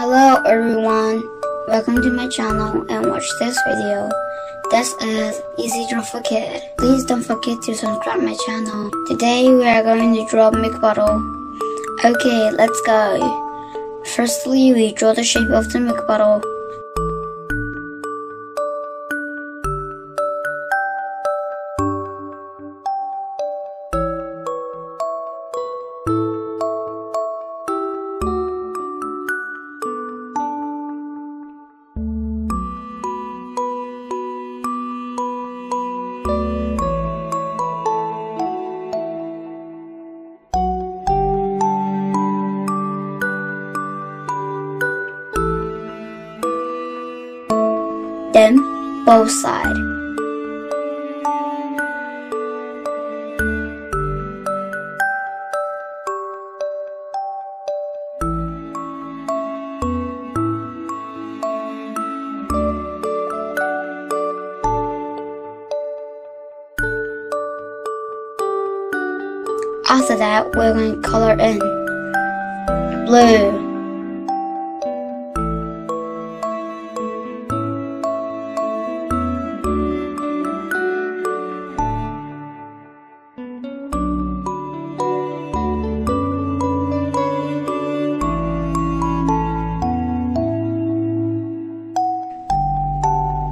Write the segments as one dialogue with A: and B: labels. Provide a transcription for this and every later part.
A: Hello everyone, welcome to my channel and watch this video. This is Easy Draw for Kid. Please don't forget to subscribe my channel. Today we are going to draw a milk bottle. Okay, let's go. Firstly, we draw the shape of the milk bottle. Then both sides. After that, we're going to color in blue,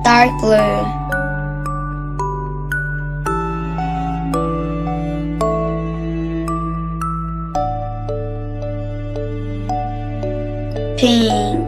A: dark blue, pink,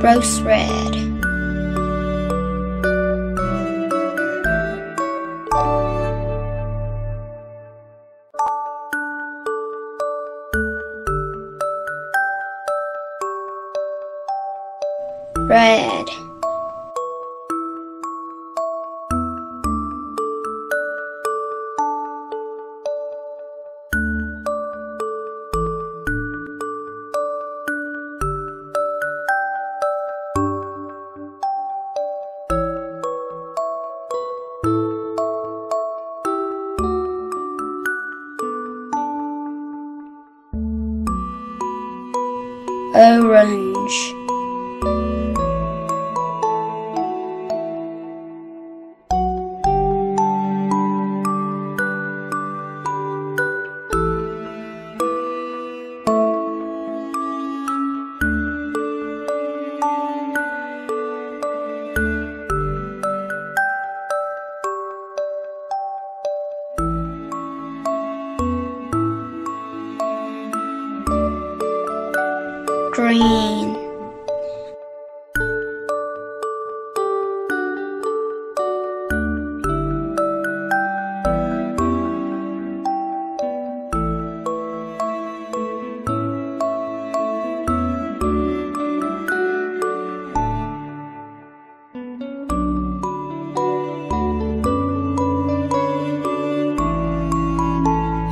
A: rose red, red, orange, green,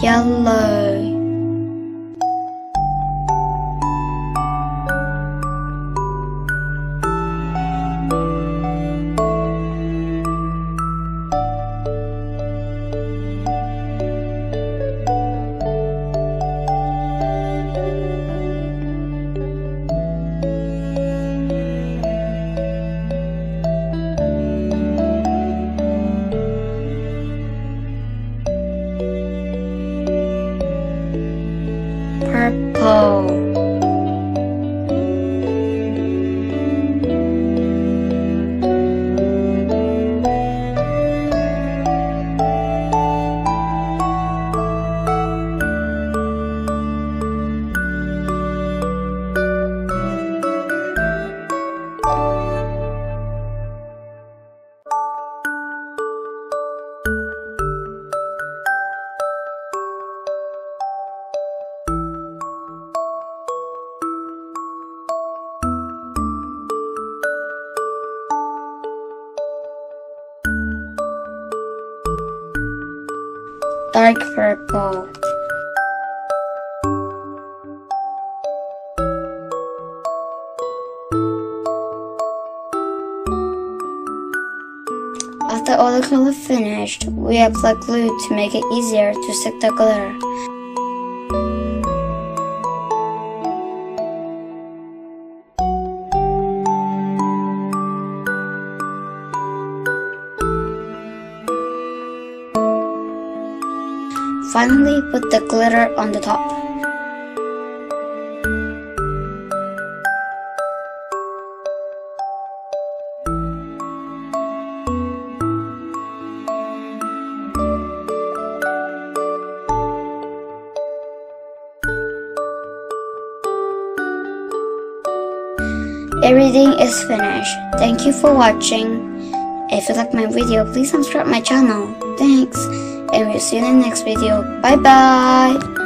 A: yellow, dark purple. After all the color finished, we apply glue to make it easier to stick the glitter. Finally, put the glitter on the top. Everything is finished. Thank you for watching. If you like my video, please subscribe my channel. Thanks, and we'll see you in the next video. Bye bye.